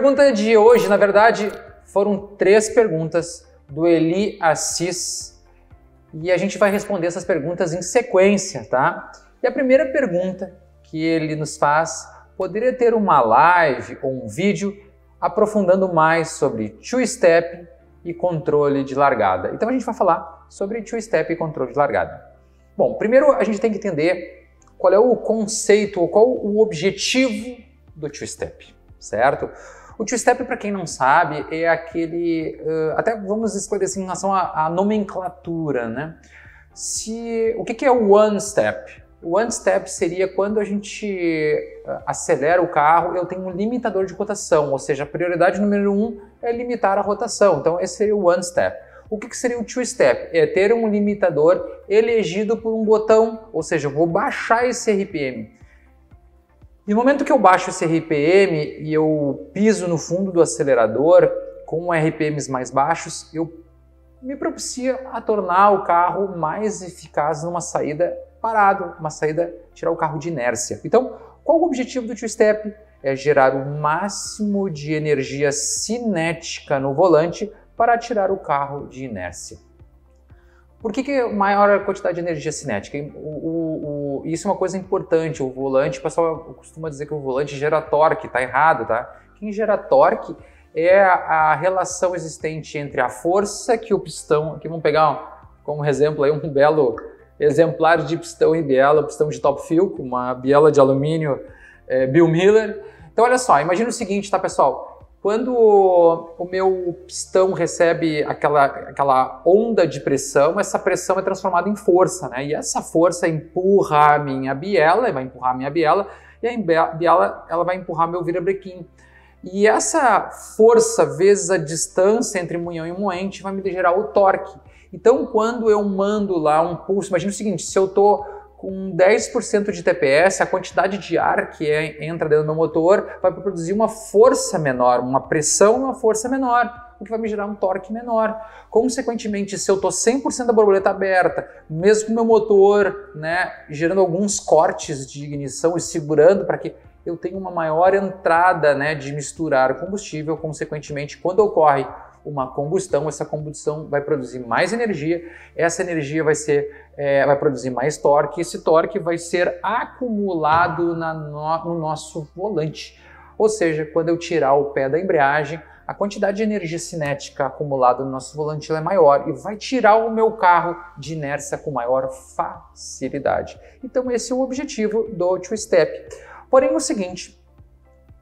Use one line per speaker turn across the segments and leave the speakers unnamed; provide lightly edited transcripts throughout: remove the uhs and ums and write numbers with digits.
pergunta de hoje, na verdade, foram 3 perguntas do Eli Assis e a gente vai responder essas perguntas em sequência, tá? E a primeira pergunta que ele nos faz: poderia ter uma live ou um vídeo aprofundando mais sobre two-step e controle de largada? Então a gente vai falar sobre two-step e controle de largada. Bom, primeiro a gente tem que entender qual é o conceito ou qual o objetivo do two-step, certo? O two-step, para quem não sabe, é aquele... até vamos esclarecer em relação à nomenclatura, né? O que é o one-step? O one-step seria quando a gente acelera o carro, eu tenho um limitador de rotação, ou seja, a prioridade número 1 é limitar a rotação. Então esse seria o one-step. O que seria o two-step? É ter um limitador elegido por um botão, ou seja, eu vou baixar esse RPM. E no momento que eu baixo esse RPM e eu piso no fundo do acelerador com RPMs mais baixos, eu me propicia a tornar o carro mais eficaz numa saída parado, uma saída, tirar o carro de inércia. Então, qual o objetivo do two-step? É gerar o máximo de energia cinética no volante para tirar o carro de inércia. Por que maior quantidade de energia cinética? Isso é uma coisa importante. O volante, o pessoal costuma dizer que o volante gera torque, tá errado, tá? Quem gera torque é a relação existente entre a força que o pistão... Aqui vamos pegar como exemplo aí um belo exemplar de pistão e biela, pistão de top fuel, com uma biela de alumínio Bill Miller. Então olha só, imagina o seguinte, tá pessoal? Quando o meu pistão recebe aquela onda de pressão, essa pressão é transformada em força, né? E essa força empurra a minha biela, vai empurrar a minha biela, e a biela ela vai empurrar meu virabrequim. E essa força vezes a distância entre moinhão e moente vai me gerar o torque. Então, quando eu mando lá um pulso, imagina o seguinte, se eu estou com 10% de TPS, a quantidade de ar que entra dentro do meu motor vai produzir uma força menor, uma pressão e uma força menor, o que vai me gerar um torque menor. Consequentemente, se eu estou 100% da borboleta aberta, mesmo com o meu motor, né, gerando alguns cortes de ignição e segurando para que eu tenha uma maior entrada, né, de misturar combustível, consequentemente, quando ocorre uma combustão, essa combustão vai produzir mais energia, essa energia vai produzir mais torque, esse torque vai ser acumulado no nosso volante. Ou seja, quando eu tirar o pé da embreagem, a quantidade de energia cinética acumulada no nosso volante é maior e vai tirar o meu carro de inércia com maior facilidade. Então esse é o objetivo do two-step. Porém é o seguinte,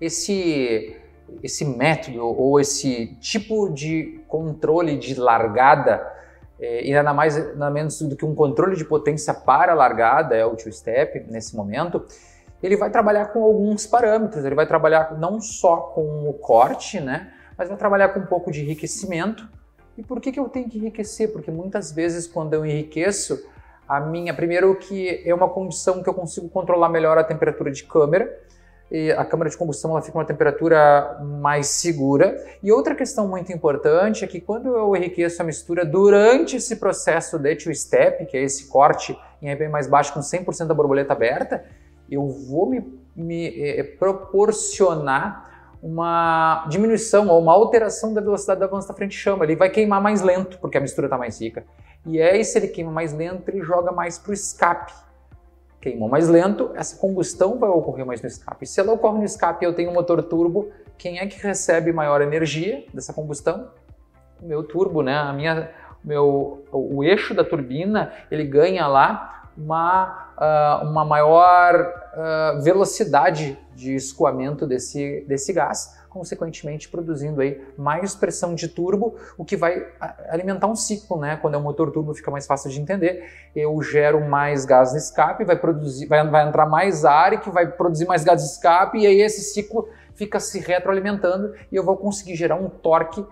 esse método ou esse tipo de controle de largada, e nada mais nada menos do que um controle de potência para a largada, é o two-step nesse momento, ele vai trabalhar com alguns parâmetros, ele vai trabalhar não só com o corte, né, mas vai trabalhar com um pouco de enriquecimento. E por que eu tenho que enriquecer? Porque muitas vezes quando eu enriqueço, primeiro que é uma condição que eu consigo controlar melhor a temperatura de câmera, e a câmara de combustão ela fica uma temperatura mais segura. E outra questão muito importante é que quando eu enriqueço a mistura durante esse processo de two-step, que é esse corte em RPM mais baixo com 100% da borboleta aberta, eu vou me proporcionar uma diminuição ou uma alteração da velocidade do avanço da frente-chama. Ele vai queimar mais lento, porque a mistura está mais rica. E aí, se ele queima mais lento, ele joga mais para o escape. Queimou mais lento, essa combustão vai ocorrer mais no escape. Se ela ocorre no escape e eu tenho um motor turbo, quem é que recebe maior energia dessa combustão? O meu turbo, né? O eixo da turbina, ele ganha lá uma maior velocidade de escoamento desse gás, consequentemente produzindo aí mais pressão de turbo, o que vai alimentar um ciclo, né? Quando é um motor turbo fica mais fácil de entender. Eu gero mais gás no escape, vai entrar mais ar que vai produzir mais gás de escape, e aí esse ciclo fica se retroalimentando e eu vou conseguir gerar um torque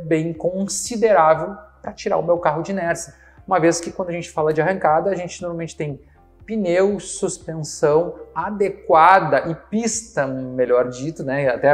bem considerável para tirar o meu carro de inércia. Uma vez que quando a gente fala de arrancada, a gente normalmente tem pneu, suspensão adequada e pista, melhor dito, né? Até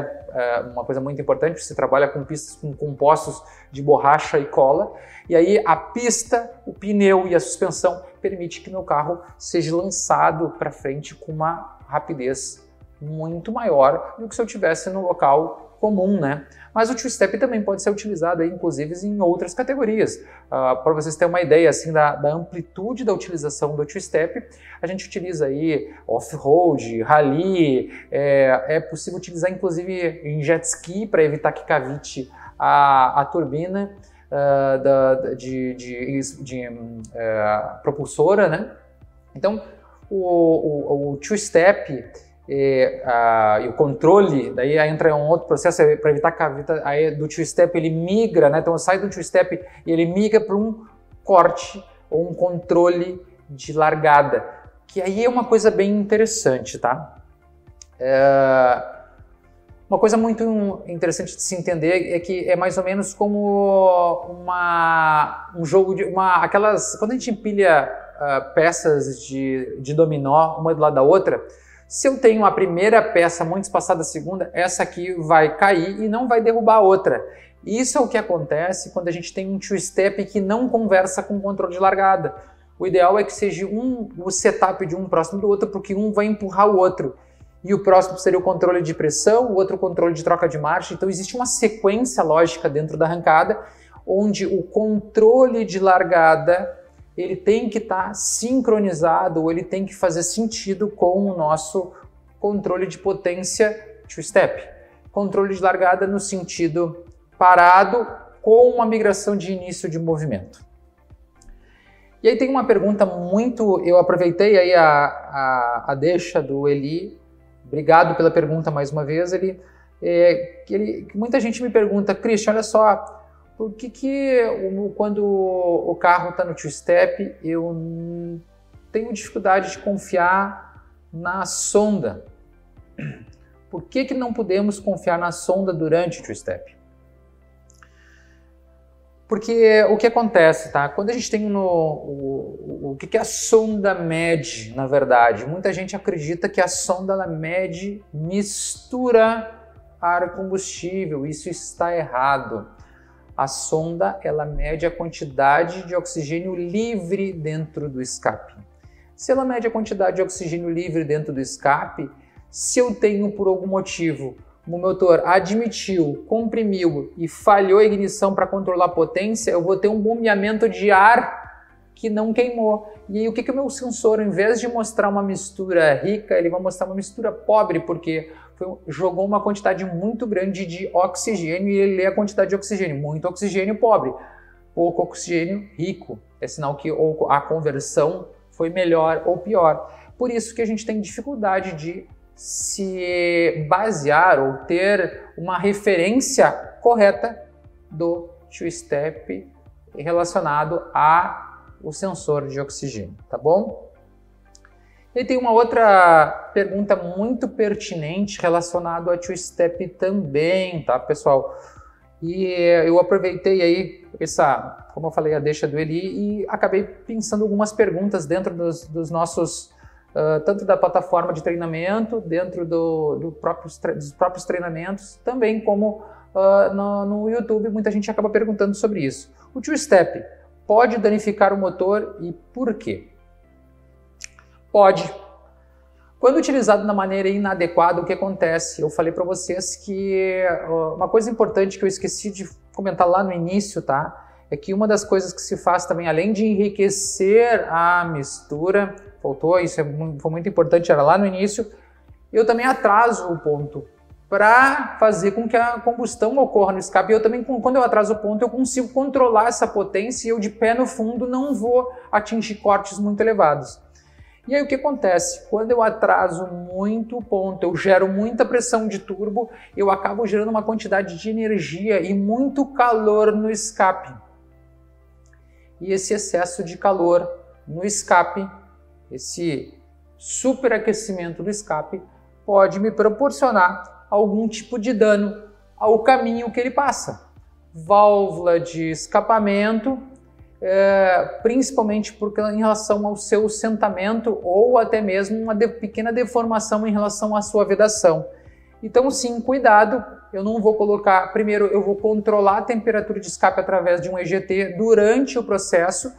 uma coisa muito importante, você trabalha com pistas com compostos de borracha e cola, e aí a pista, o pneu e a suspensão permite que meu carro seja lançado para frente com uma rapidez muito maior do que se eu estivesse no local comum, né? Mas o two-step também pode ser utilizado, aí, inclusive, em outras categorias. Para vocês terem uma ideia assim, da amplitude da utilização do two-step, a gente utiliza aí off-road, rally, é possível utilizar, inclusive, em jet ski para evitar que cavite a turbina propulsora, né? Então, o two-step e o controle, daí entra um outro processo para evitar cavita, aí do two-step ele migra, né? Então sai do two-step e ele migra para um corte ou um controle de largada, que aí é uma coisa bem interessante, tá? Uma coisa muito interessante de se entender é que é mais ou menos como um jogo de quando a gente empilha peças de dominó uma do lado da outra. Se eu tenho a primeira peça muito espaçada, a segunda, essa aqui vai cair e não vai derrubar a outra. Isso é o que acontece quando a gente tem um two-step que não conversa com o controle de largada. O ideal é que seja o setup de um próximo do outro, porque um vai empurrar o outro. E o próximo seria o controle de pressão, o outro o controle de troca de marcha. Então existe uma sequência lógica dentro da arrancada, onde o controle de largada ele tem que estar sincronizado, ou ele tem que fazer sentido com o nosso controle de potência two-step. Controle de largada no sentido parado, com uma migração de início de movimento. E aí tem uma pergunta eu aproveitei aí a deixa do Eli, obrigado pela pergunta mais uma vez, muita gente me pergunta, Christian, olha só, por que quando o carro está no two-step eu tenho dificuldade de confiar na sonda? Por que não podemos confiar na sonda durante o two-step? Porque o que acontece, tá? Quando a gente tem o que a sonda mede, na verdade? Muita gente acredita que a sonda ela mede mistura ar-combustível. Isso está errado. A sonda ela mede a quantidade de oxigênio livre dentro do escape. Se ela mede a quantidade de oxigênio livre dentro do escape, se eu tenho por algum motivo o motor admitiu, comprimiu e falhou a ignição para controlar a potência, eu vou ter um bombeamento de ar que não queimou. E aí o que o meu sensor, em vez de mostrar uma mistura rica, ele vai mostrar uma mistura pobre, porque jogou uma quantidade muito grande de oxigênio e ele lê a quantidade de oxigênio. Muito oxigênio pobre, pouco oxigênio rico. É sinal que ou a conversão foi melhor ou pior. Por isso que a gente tem dificuldade de se basear ou ter uma referência correta do two-step relacionado ao sensor de oxigênio, tá bom? E tem uma outra pergunta muito pertinente relacionada ao two-step também, tá, pessoal? E eu aproveitei aí como eu falei, a deixa do Eli e acabei pensando algumas perguntas dentro dos nossos, tanto da plataforma de treinamento, dentro dos próprios treinamentos, também como no YouTube, muita gente acaba perguntando sobre isso. O two-step pode danificar o motor e por quê? Pode. Quando utilizado da maneira inadequada, o que acontece? Eu falei para vocês que uma coisa importante que eu esqueci de comentar lá no início, tá? É que uma das coisas que se faz também, além de enriquecer a mistura, isso foi muito importante, era lá no início, eu também atraso o ponto para fazer com que a combustão ocorra no escape. Eu também, quando eu atraso o ponto, eu consigo controlar essa potência e eu de pé no fundo não vou atingir cortes muito elevados. E aí o que acontece? Quando eu atraso muito o ponto, eu gero muita pressão de turbo, eu acabo gerando uma quantidade de energia e muito calor no escape. E esse excesso de calor no escape, esse superaquecimento do escape, pode me proporcionar algum tipo de dano ao caminho que ele passa. Válvula de escapamento, principalmente em relação ao seu sentamento ou até mesmo uma pequena deformação em relação à sua vedação. Então sim, cuidado, eu não vou colocar, primeiro eu vou controlar a temperatura de escape através de um EGT durante o processo,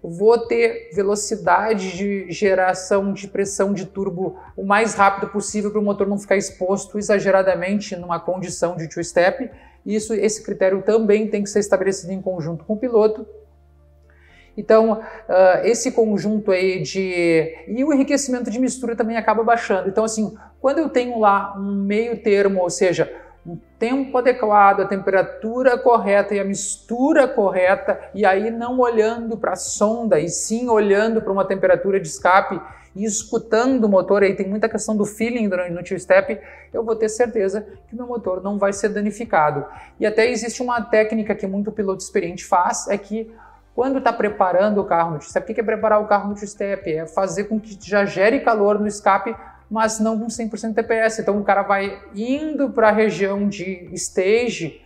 vou ter velocidade de geração de pressão de turbo o mais rápido possível para o motor não ficar exposto exageradamente numa condição de two-step. Esse critério também tem que ser estabelecido em conjunto com o piloto. Então, esse conjunto aí e o enriquecimento de mistura também acaba baixando. Então, assim, quando eu tenho lá um meio termo, ou seja, um tempo adequado, a temperatura correta e a mistura correta, e aí não olhando para a sonda, e sim olhando para uma temperatura de escape e escutando o motor, aí tem muita questão do feeling no two-step, eu vou ter certeza que meu motor não vai ser danificado. E até existe uma técnica que muito piloto experiente faz, é que quando está preparando o carro no two-step, o que é preparar o carro no two-step? É fazer com que já gere calor no escape, mas não com 100% TPS. Então o cara vai indo para a região de stage,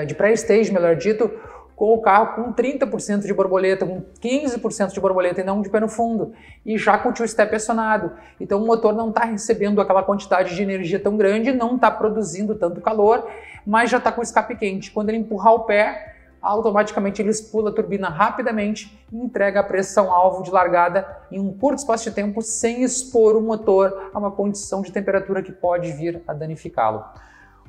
de pré-stage, melhor dito, com o carro com 30% de borboleta, com 15% de borboleta e não de pé no fundo, e já com o two-step acionado. Então o motor não está recebendo aquela quantidade de energia tão grande, não está produzindo tanto calor, mas já está com o escape quente. Quando ele empurrar o pé, automaticamente ele expula a turbina rapidamente e entrega a pressão-alvo de largada em um curto espaço de tempo sem expor o motor a uma condição de temperatura que pode vir a danificá-lo.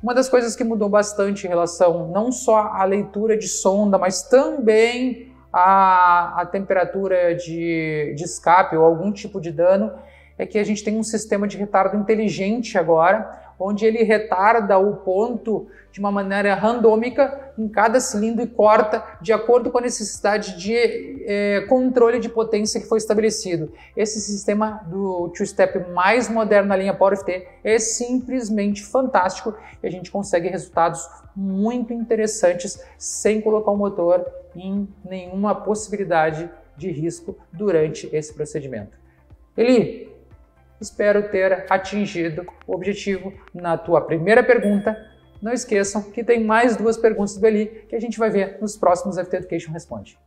Uma das coisas que mudou bastante em relação não só à leitura de sonda, mas também à temperatura de escape ou algum tipo de dano, é que a gente tem um sistema de retardo inteligente agora, onde ele retarda o ponto de uma maneira randômica em cada cilindro e corta de acordo com a necessidade de controle de potência que foi estabelecido. Esse sistema do two-step mais moderno na linha PowerFT é simplesmente fantástico e a gente consegue resultados muito interessantes sem colocar o motor em nenhuma possibilidade de risco durante esse procedimento. Eli, espero ter atingido o objetivo na tua primeira pergunta. Não esqueçam que tem mais 2 perguntas do Eli que a gente vai ver nos próximos FT Education Responde.